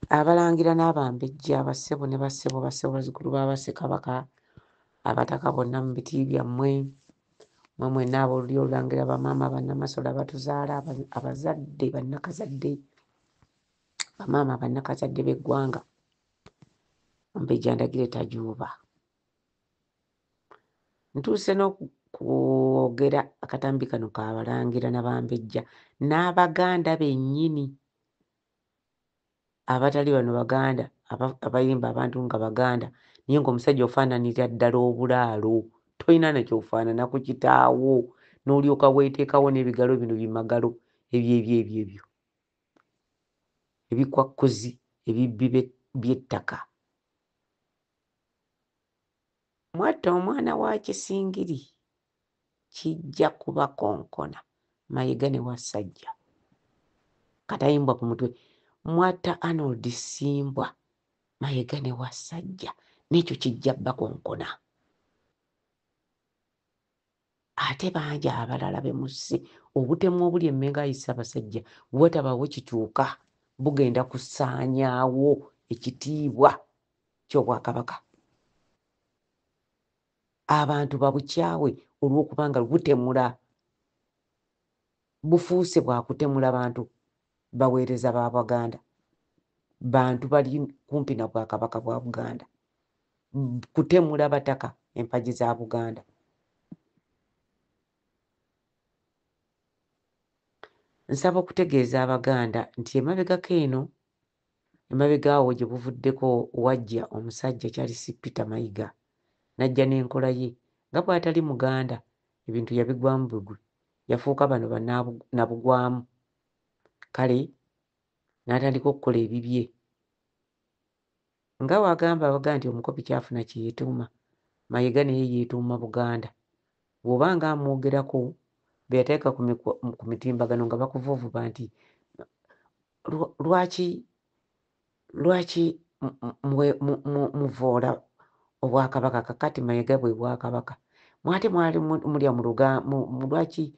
Abalangira n'Abambejja, bassebo ne bassebo, bassebo bazzukulu ba Bassekabaka, abataka bonna mu biti byammwe, mmwe mwenna ab'olulyo olulangira, bamaama bannamasola batuzaala, abazadde bannakazadde, bamaama bannakazadde b'eggwanga, Omumbejja Ndagire Tajuuba. Ntuuse n'okwogera akatambi kano k'Abalangira n'Abambejja n'Abaganda bennyini abatali bano Baganda, abayimba abantu nga Baganda naye ng'omusajja ofaananira ddala obulaalo, tolina na ky'ofaanana ku kitaawo, n'olyoka weeteekawo n'ebigalo bino bimagalo ebyo ebikwakkuzi ebibbi by'ettaka. Mwatta omwana wa Kisingiri kijja kubakonkona, Mayiga ne Wassajja katayimbwa ku mutwe. Mwatta Arnold Ssimbwa, Mayiga ne Wassajja n'ekyo kijja bakonkona. Ate bangi abalala bemusse, obutemu obuli emmengo ayisa abasajja watabaawo kituuka, bugenda kusaanyaawo ekitiibwa ky'Obwakabaka. Abantu babukyawe olw'okubanga butemula, bufuuse bwakutemula bantu baweereza ba Buganda, bantu bali kumpi na Bwakabaka bwa Buganda, kutemula bataka empagi za Buganda. Nsaba okutegeeza Abaganda nti emabegako eno, emabegaawo gye buvuddeko wajja omusajja Charles Peter Mayiga n'ajja n'enkola ye, nga bw'atali Muganda ebintu yabigwamu bugwi, yafuuka bano bannabugwamu, kale n'atandika okukola ebibye. Nga wagamba Abaganda nti omukopi kyafuna kye yeetuuma, Mayiga naye yeetuuma Buganda. Bw'oba nga amwogerako be yateeka ku mitimbagano nga bakuvuuvuba nti lwaki muvoola Obwakabaka kakati Mayiga bwe Bwakabaka, mwate mwali mulya lwaki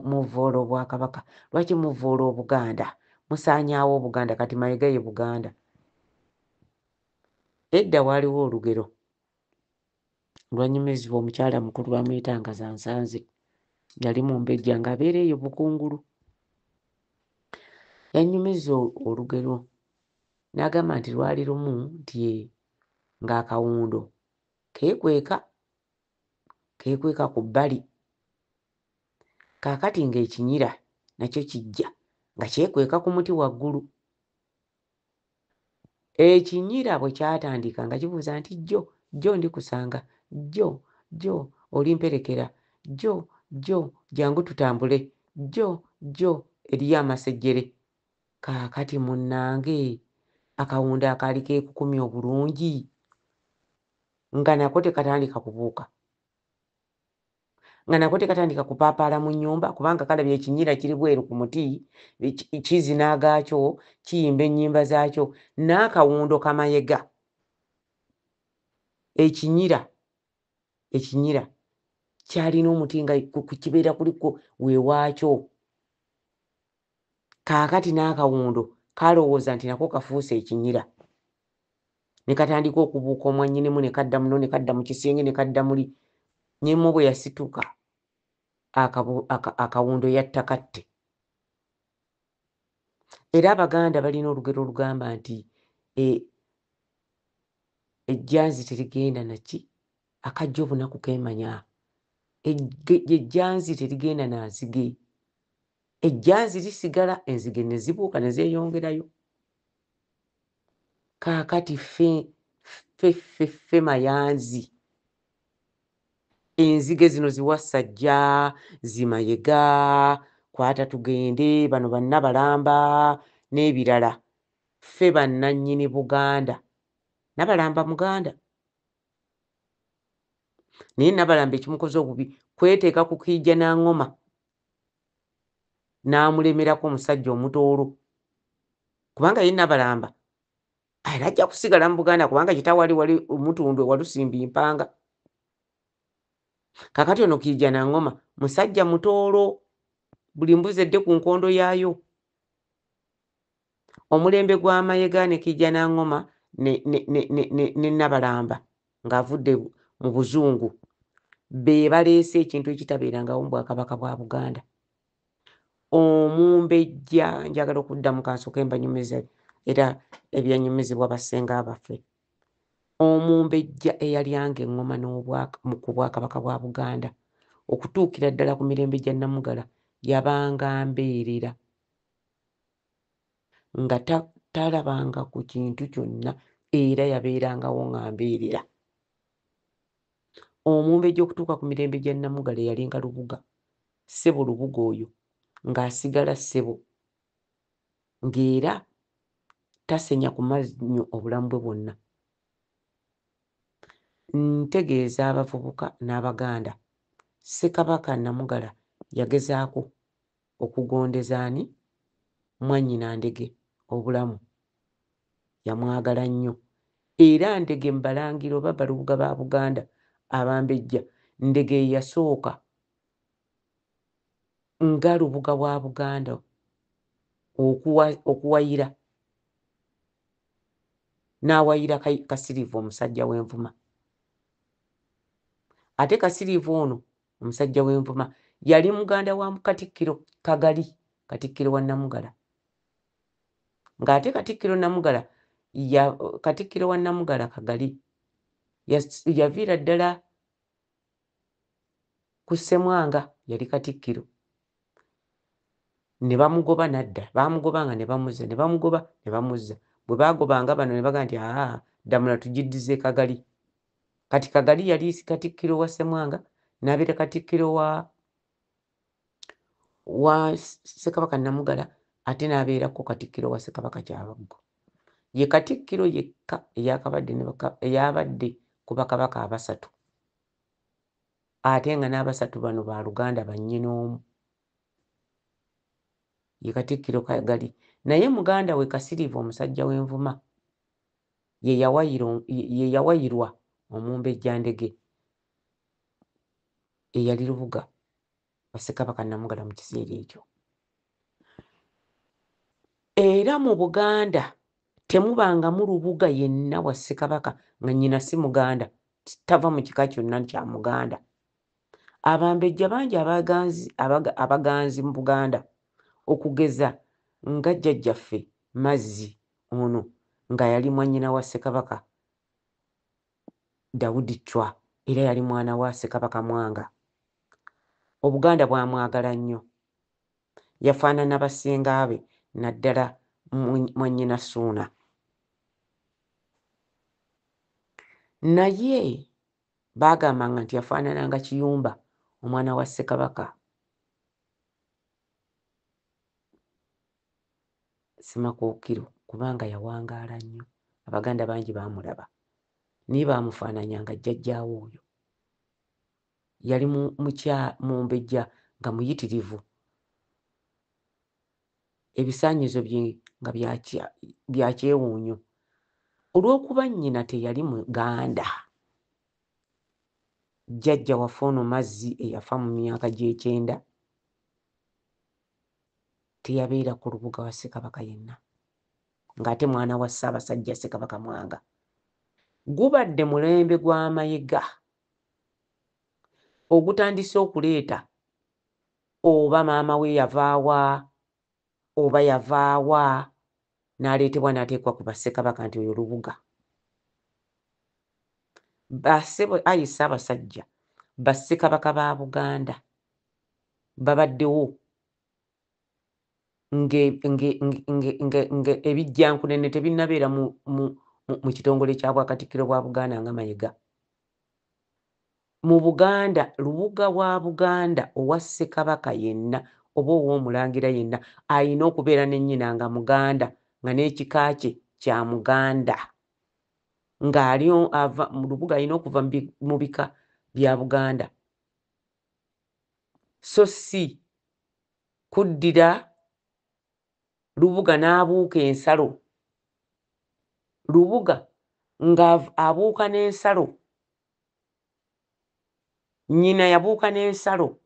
muvoola Obwakabaka, lwaki muvoola Obuganda, musaanyaawo Obuganda, kati Mayiga ye Buganda. Edda waaliwo olugero lwanyumizibwa omukyala mukulu bamuyitanga Zansanze, yali Mumbejja ng'abeera eyo Bukungulu. Yannyumiza olugero n'agamba nti lwali lumu nti ng'akawundo keekweka ku bbali, kaakati ng'ekinyira nakyo kijja nga kyekweka ku muti waggulu. Ekinyira bwe kyatandika nga kibuuza nti jjo ndikusanga, jjo olimperekera, jjo jangu tutambule, jjo eriyo amasejjere. Kaakati munnange akawundo akaali keekukumye obulungi nga nako tekatandika kubuuka, nga nako tekatandika kupaapaala mu nnyumba, kubanga kalabye ekinyira kiri bweru ku muti, kizina gaakyo kiyimba ennyimba zaakyo, n'akawundo Kamayega ekinyira kyalina omuti nga kibeera kuliko weewaakyo. Kaakati n'akawundo kalowooza nti nako kafuuse ekinyira, ne katandika okubuuka omwannyinimu, ne kadda muno, ne kadda mu kisenge, ne kadda muli. Nnyemmo bwe yasituka akawundo yattakatte. Era Abaganda balina olugero olugamba nti ejjanzi terigenda naki akajja obunaku keemanya. Ejjanzi terigenda na nzige, ejjanzi lisigala, enzige ne zibuuka ne zeeyongerayo. Kaakati ffe Mayanzi, enzige zino Ziwassajja, Zimayiga, kwata tugende, bano Bannabalamba n'ebirala, ffe bannannyini Buganda. Nabalamba Muganda, naye Nabalamba ekimukoze obubi kweteeka ku Kiijja n'Angoma n'amulemerako omusajja omutoolo, kubanga ye Nabalamba era ajja kusigala mu Buganda kubanga kitawali wali omutundwe Walusimbi Mpanga. Kaakati ono Kiijja n'Angoma musajja mutoolo, buli mbuzi edde ku nkondo yaayo. omulembe gw'Amayega ne Kijjanangoma ne Nabalamba ng'avudde mu Buzungu be baleese ekintu ekitabeerangawo mu Bwakabaka bwa Buganda. Omumbejja, njagala okuddamu kansooke mbanyumiza era ebyanyumizibwa bassenga baffe. Omumbejja eyalyanga eŋŋoma ku Bwakabaka bwa Buganda okutuukira ddala ku mirembe gya Namugala yabanga mbeerera nga talabanga ku kintu kyonna era yabeerangawo nga mbeerera. Omumbejja okutuuka ku mirembe gya Namugala eyalinga Lubuga, ssebo Lubuga oyo ng'asigala ssebo ng'era tasenya ku mannyo obulamu bwe bwonna. Ntegeeza abavubuka n'Abaganda, Ssekabaka Namugala yagezaako okugondeza ani? Mwannyina Ndege obulamu. Yamwagala nnyo era Ndege mu Balangira oba Balubuga ba Buganda abambejja, Ndege ye yasooka nga Lubuga bwa Buganda okuwayira n'awayira Kasiriivu omusajja w'Envuma. Ate Kasiriivu ono omusajja w'Envuma yali muganda wa Katikkiro Kagali, Katikkiro wa Namugala. Ng'ate Katikkiro wa Namugala Kagali yaviira ddala ku Ssemwanga, yali Katikkiro. Ne bamugoba n'adda, baamugobanga ne bamuzza, ne bamugoba ne bamuzza. Bwe baagobanga bano ne baga nti ddamula tugiddize Kagali. Kati Kagali yali Katikkiro wa Ssemwanga n'abeera Katikkiro wa Ssekabaka Namugala ate n'abeerako Katikkiro wa Ssekabaka Kyabaggu. Ye Katikkiro yekka eyabadde ku bakabaka abasatu ate nga n'abasatu bano ba Luganda bannyina omu. Ye Katikkiro Kagali. Naye muganda we Kasiriivu omusajja w'Envuma ye yawayirwa Omumbejja Ndege eyali Lubuga wa Ssekabaka Namugala mu kiseera ekyo. Era mu Buganda temubangamu Lubuga yenna wa Ssekabaka nga nnyina si Muganda, tava mu kika kyonna kya Muganda. Abambejja bangi abaganzi mu Buganda okugeza nga jjajjaffe Mazzi ono nga yali mwannyina wa Ssekabaka Daudi Chwa era yali mwana wa Ssekabaka Mwanga. Obuganda bwamwagala nnyo, yafaanana bassenga be naddala mwannyina Ssuuna. Naye baagambanga nti yafaanananga Kiyumba omwana wa Ssekabaka Ssemakookiro kubanga yawangaala nnyo. Abaganda bangi baamulaba naye baamufaananyanga jjajjaawe oyo. Yali mumbejja nga muyitirivu, ebisaanyizo bye nga bya kyewuunyo. Olw'okuba nnyina teyali Muganda, jjajja waffe ono Mazzi eyafa mu myaka gy'ekyenda teyabeera ku Lubuga wa Ssekabaka yenna, ng'ate mwana wa Ssaabasajja Ssekabaka Mwanga. Gubadde mulembe gw'Amayega ogutandise okuleeta oba maama we yavaawa oba yavaawa n'aleetebwa n'ateekwa ku Bassekabaka nti oyo Lubuga. Ayi Ssaabasajja, Bassekabaka ba Buganda babaddewo ebijjankunene tebinnabeera mu kitongole kya Bwakatikkiro bwa Buganda nga Mayiga. Mu Buganda, Lubuga bwa Buganda owa Ssekabaka yenna oba ow'Omulangira yenna ayina okubeera ne nnyina nga Muganda nga n'ekika kye kya Muganda. Ng'ali ava mu Lubuga ayina okuva mu bika bya Buganda, so si kuddira Lubuga n'abuuka ensalo, Lubuga ng'abuuka n'ensalo, nnyina yabuuka n'ensalo,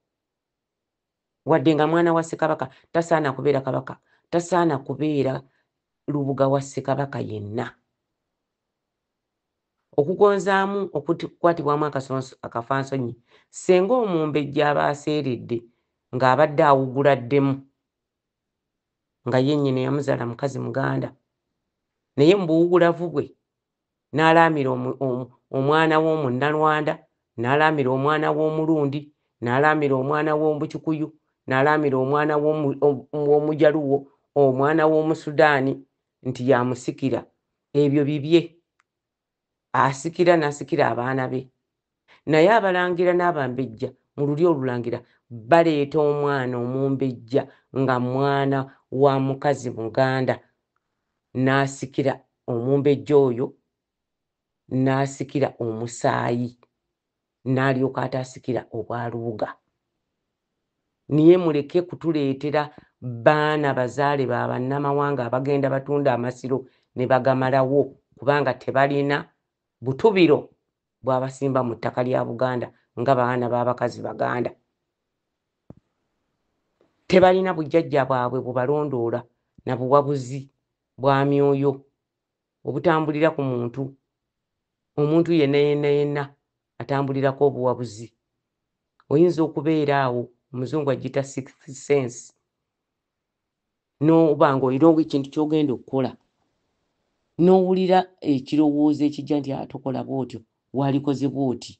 wadde nga mwana wa Ssekabaka tasaana kubeera kabaka, tasaana kubeera lubuga wa Ssekabaka yenna. Okugonzaamu okukwatibwamu akafansonyi senga omumbejja aba aseeredde ng'abadde awuguladdemu nga yennyini yamuzaala mukazi muganda, naye mu buwugulavu bwe n'alaamira omwana w'Omunnalwanda, n'alaamira omwana w'Omulundi, n'alaamira omwana w'Omukikuyu, n'alaamira omwana w'Omujaluwo, omwana w'Omusudaani nti yamusikira. Ebyo bibye. Asikira n'asikira abaana be. Naye abalangira n'abambejja mu lulyo olulangira baleeta omwana omumbejja nga mwana wa mukazi muganda, n'asikira omumbejja oyo, n'asikira omusaayi, n'alyoka ate asikira obwalubuga. Niye muleke kutuleetera baana bazaale ba bannamawanga abagenda batunda amasiro ne bagamalawo kubanga tebalina butubiro bwabasimba mu ttaka lya Buganda nga baana b'abakazi Baganda. Tebalina bujjajja bwabwe bubalondoola na buwabuzi bwa myoyo obutambulira ku muntu. Omuntu yenna yenna yenna atambulirako obuwabuzi. Oyinza okubeera awo, omuzungu agiyita sixth sense, n'oba ng'olina ekintu ky'ogenda okukola n'owulira ekirowoozo ekijja nti tokola bw'otyo, walikoze bw'oti.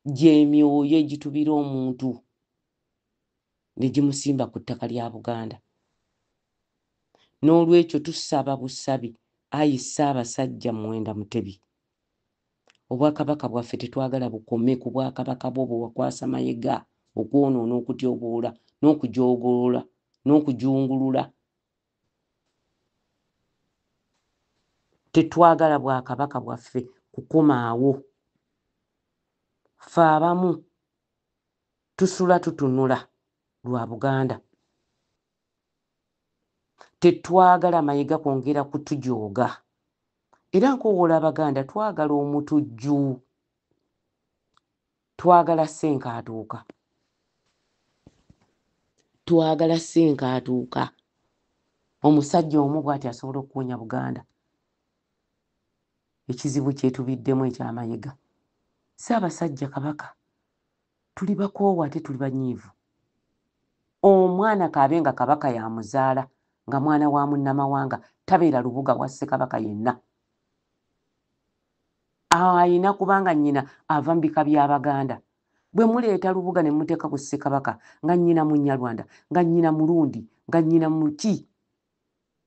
Gy'emyoyo egitubira omuntu ne gimusimba ku ttaka lya Buganda. N'olwekyo tusaba busabi, ayi Ssaabasajja Muwenda Mutebi, Obwakabaka bwaffe tetwagala bukome ku Bwakabaka bwo bwe wakwasa Mayiga okwonoona, okutyoboola n'okujoogolola n'okujungulula. Tetwagala Bwakabaka bwaffe kukomaawo. Ffe abamu tusula tutunula lwa Buganda. Tetwagala Mayiga kwongera kutujooga. Era nkowoola Abaganda twagala omutujju, twagala ssenkaatuuka, twagala ssenkaatuuka. Omusajja omu bw'ati asobola okuwonya Buganda ekizibu kyetubiddemu eky'Amayiga. Ssaabasajja Kabaka, tuli bakoowa ate tuli banyiivu. Omwana kaabe nga Kabaka yamuzaala nga mwana wa munnamawanga tabeera lubuga wa Ssekabaka yenna. Ayina kubanga nnyina ava mu bika by'Abaganda. Bwe muleeta lubuga ne muteeka ku Ssekabaka nga nnyina Munnyalwanda, nga nnyina Mulundi, nga nnyina Muki,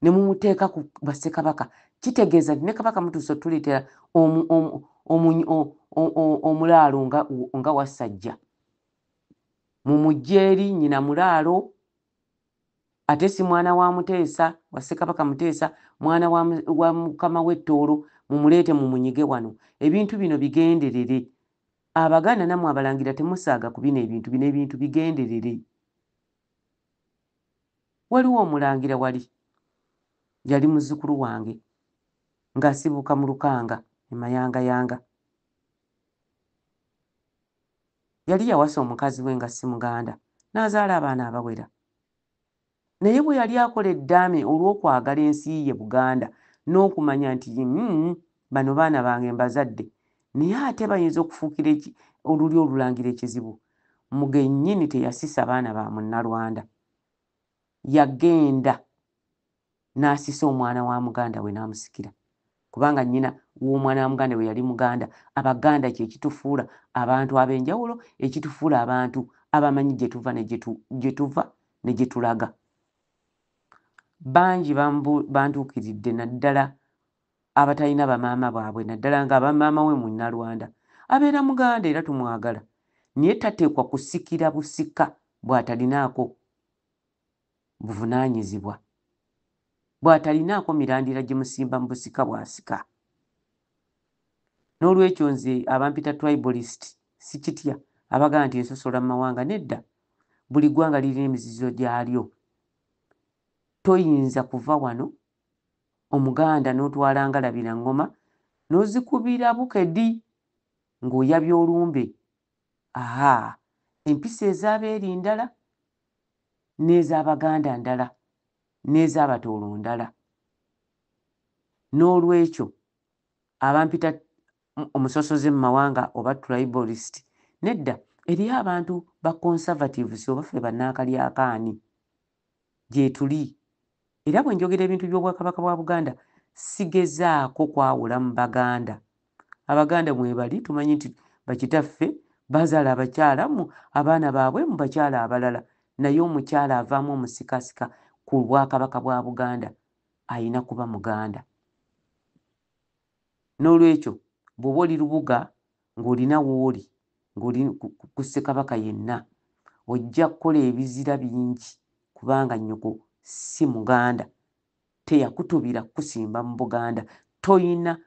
ne mumuteeka ku Bassekabaka, kitegeeza nti ne Kabaka mutuusa otuleetera omulaalo nga Wassajja. Mumugye eri nnyina mulaalo, ate si mwana wa Muteesa, wa Ssekabaka Muteesa, mwana wa Mukama w'Ettoolo, mumuleete mumunyige wano. Ebintu bino bigenderere. Abaganda nammwe abalangira temusaaga ku bino ebintu bigenderere. Waliwo omulangira wali, yali muzzukulu wange ng'asibuka mu Lukanga e Mayangayanga. Yali yawasa omukazi we nga si Muganda, n'azaala abaana abawera. Naye bwe yali akola eddaame olw'okwagala ensi ye Buganda n'okumanya nti bano baana bange mbazadde, naye ate bayinza okufuukira oluli olulangira ekizibu. Mugennyini teyasisa baana ba Munnalwanda, yagenda n'asisa omwana wa muganda we n'amusikira, kubanga nnyina w'omwana wa muganda we yali Muganda. Abaganda kye kitufuula abantu ab'enjawulo, ekitufuula abantu abamanyi gye tuva ne gye tulaga. Bangi bantuukiridde naddala abatalina bamaama baabwe, naddala nga bamaama we Munnalwanda abeera Muganda era tumwagala, naye tateekwa kusikira busika bw'atalinaako buvunaanyizibwa, bw'atalinaako mirandira gimusimba mu busika bw'asika. N'olwekyo nze abampita tribalist sikitya, abagamba nti ensosola mu mawanga, nedda. Buli ggwanga lirina emizizo gyalyo. Toyinza kuva wano Omuganda n'otwala Ngalabira Ngoma n'ozikubira Bukedi ng'oyabya olumbe. Empisa ez'abeeri ndala n'ez'Abaganda ndala. n'ez'abatoolo ndala. N'olwekyo abampita omusosoze mu mawanga oba tribalist nedda eriyo abantu ba conservatives oba ffe bannaakalyaakaani gye tuli. Era bwe njogera ebintu by'Obwakabaka bwa Buganda sigezaako kwawula mu Baganda. Abaganda mwebali tumanyi nti bakitaffe bazaala abakyala mu abaana baabwe mu bakyala abalala, naye omukyala avaamu omusikasika ku Bwakabaka bwa Buganda ayina kuba Muganda. N'olwekyo bw'oba oli Lubuga ng'olina wooli ng'oli ku Ssekabaka yenna ojja kukola ebizira bingi kubanga nnyoko si Muganda, teyakutubira kusimba mu Buganda, toyina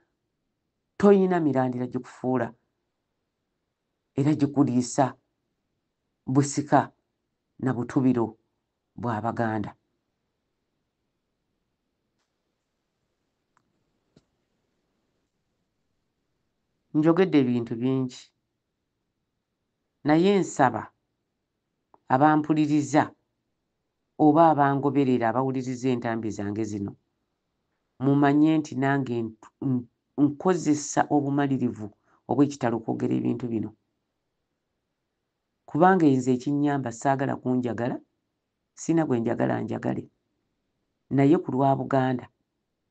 mirandira gikufuula era gikuliisa busika na butubiro bw'Abaganda. Njogedde ebintu bingi naye nsaba abampuliriza oba abangoberera abawuliriza entambi zange zino mumanye nti nange nkozesa obumalirivu obw'ekitalo okwogera ebintu bino, kubanga nze ekinnyamba saagala kunjagala, sina gwe njagala njagale, naye ku lwa Buganda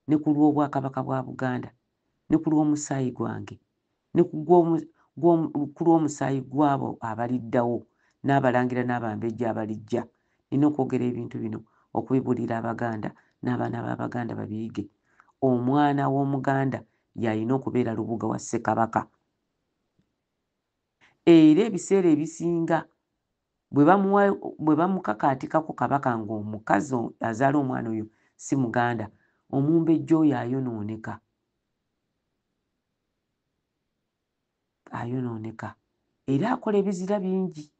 ne ku lw'Obwakabaka bwa Buganda ne ku lw'omusaayi gwange ne ku lw'omusaayi gw'abo abaliddawo n'abalangira n'abambejja abalijja, nina okwogera ebintu bino okubibuulira Abaganda n'abaana b'Abaganda babiyige. Omwana w'Omuganda y'alina okubeera Lubuga wa Ssekabaka. Era ebiseera ebisinga bwe bamukakaatikako kabaka ng'omukazi azaala omwana oyo si Muganda, omumbejja oyo ayonooneka era akola ebizira bingi.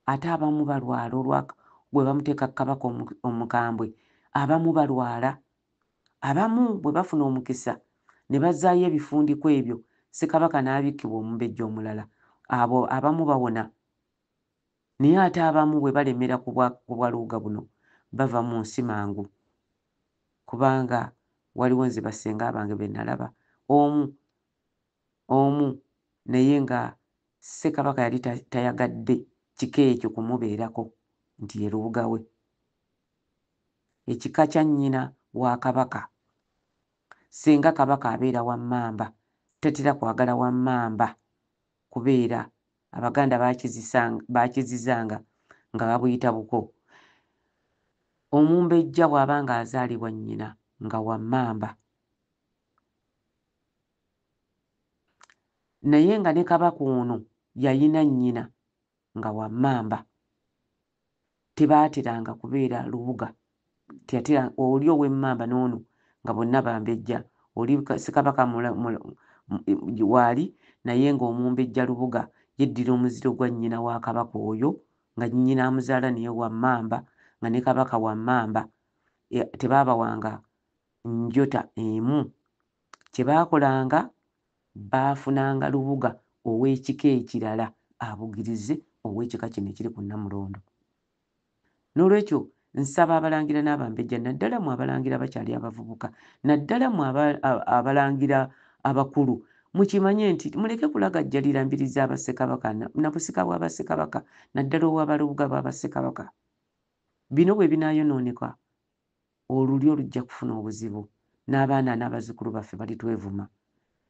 Ate abamu balwala bwe bamuteeka kabaka omukambwe, abamu balwala, abamu bwe bafuna omukisa ne bazaayo ebifundiko ebyo Ssekabaka n'abikkibwa omumbejja omulala, abo abamu bawona. Naye ate abamu bwe balemera ku bwa Lubuga buno bava mu nsi mangu, kubanga waliwo nze bassenga bange be nalaba omu naye nga Ssekabaka yali tayagadde kika ekyo kumubeerako nti ye Lubuga we. Ekika kya nnyina wa Kabaka, singa Kabaka abeera wa Mmamba tatera kwagala wa Mmamba kubeera Abaganda baakizizanga nga babuyita buko. Omumbejja bw'aba nga azaalibwa nnyina nga wa Mmamba, naye nga ne Kabaka ono yayina nnyina nga wa Mmamba, tebaateranga kubeera Lubuga. Oli ow'Emmamba n'ono nga bonna bambejja, oli Ssekabaka waali naye ng'omumbejja Lubuga yeddira omuziro gwa nnyina wa Kabaka oyo nga nnyina amuzaala naye wa Mmamba, nga ne Kabaka wa Mmamba. Tebaabawanga njota emu. Kye baakolanga baafunanga Lubuga ow'ekika ekirala abugirize ow'ekika kino ekiri ku Nnamulondo. N'olwekyo nsaba abalangira n'abambejja, naddala mu abalangira bakyali abavubuka, naddala mu abalangira abakulu, mukimanye nti muleke kulagajjalira mbiri z'Abassekabaka na busika bw'Abassekabaka, naddala ow'Abalubuga b'Abassekabaka. Bino bwe binaayonooneka olulyo lujja kufuna obuzibu n'abaana n'abazzukulu baffe balitwevuma.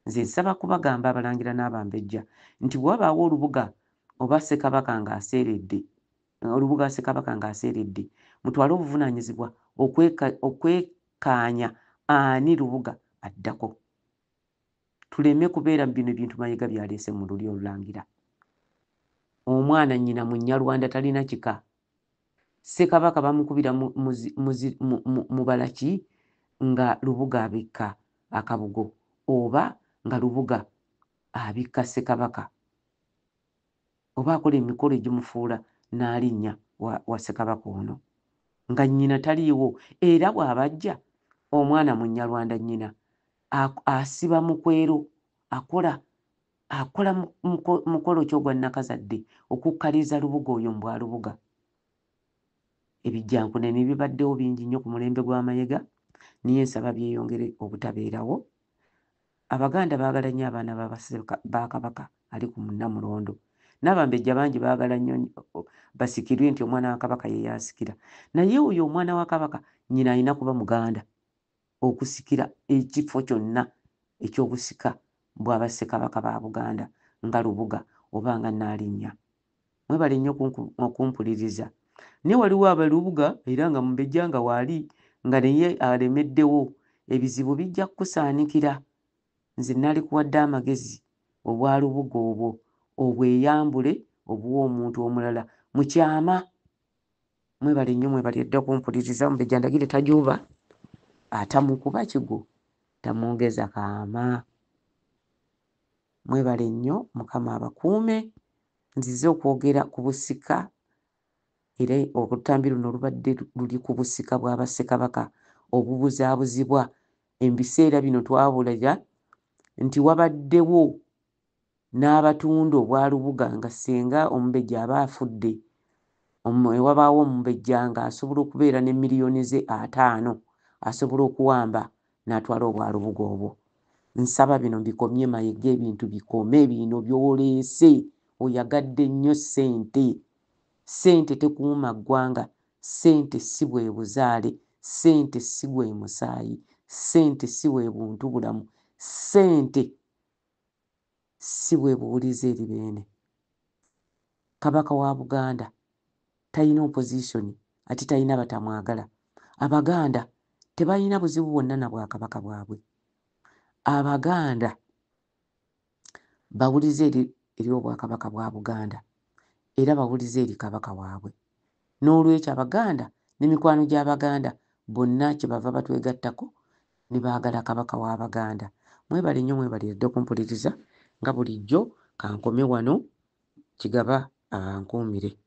Nze nsaba kubagamba abalangira n'abambejja nti bw'abaawo Olubuga oba Ssekabaka ng'aseeredde, Olubuga Ssekabaka ng'aseeredde, mutwale obuvunaanyizibwa okwekaanya ani Lubuga addako. Tuleme kubeera mu bino ebintu Mayiga byaleese mu lulyo olulangira. Omwana nnyina Munnyarwanda talina kika. Ssekabaka bamukubira mu balaki nga Lubuga abikka akabugo oba nga Lubuga abikka Ssekabaka oba akola emikolo egimufuula n'alinnya wa Ssekabaka ono nga nnyina taliiwo. Era bw'abajja omwana Munnyarwanda nnyina asiba mukwero, akola mukolo ki ogwa nnakazadde okukkaliza Lubuga oyo mu bwa Lubuga. ebijjankune ne bibaddewo bingi nnyo ku mulembe gw'Amayega niye nsaba byeyongere obutabeerawo. Abaganda baagala nnyo abaana ba Kabaka ali ku Namulondo. N'Abambejja bangi baagala nnyo basikirwe nti omwana wa Kabaka ye yasikira. Naye oyo omwana wa Kabaka nnyina alina kuba Muganda okusikira ekifo kyonna eky'obusika bw'aba Ssekabaka ba Buganda nga Lubuga oba nga Nnaalinnya. Mwebale nnyo okumpuliriza. Naye waliwo Abalubuga era nga Mubejja nga waali nga naye alemeddewo, ebizibu bijja kukusaanikira. Nze nalikuwadde amagezi obwa Lubuga obwo obweyambule obuwa omuntu omulala mu kyama. Mwebale nnyo, mwebale dda okumpuliriza. Mubejja ndagire tajuuba atamukuba kigo tamwongeza kaama. Mwebale nnyo, Mukama abakuume. Nzize okwogera ku busika era olutambi luno lubadde luli ku busika bwa Bassekabaka obubuzaabuzibwa. Ebiseera bino twabulira nti wabaddewo n'abatunda obwa Lubuga nga singa Omubejja aba afudde wabaawo Omubejja nga asobola okubeera ne miliyoni ze 5 asobola okuwamba n'atwala obwa Lubuga obwo. Nsaba bino bikomye Mayiga, ebintu bikome bino by'oleese. Oyagadde nnyo ssente. Ssente tekuuma ggwanga. Ssente si bwe buzaale. Ssente si bwe musaayi. Ssente si bwe buntu bulamu. Ssente si bwe buwuliza eri beene. Kabaka wa Buganda talina opposition ate talina batamwagala. Abaganda tebalina buzibu bwonna na Bwakabaka bwabwe. Abaganda bawulize eri Obwakabaka bwa Buganda era bawulize eri Kabaka waabwe. N'olwekyo Abaganda n'emikwano gy'Abaganda bonna kyebava batwegattako ne baagala Kabaka w'Abaganda. Mwebale nnyo, mwebale dda okumpuliriza nga bulijjo. Kankome wano, Kigaba ankuumire.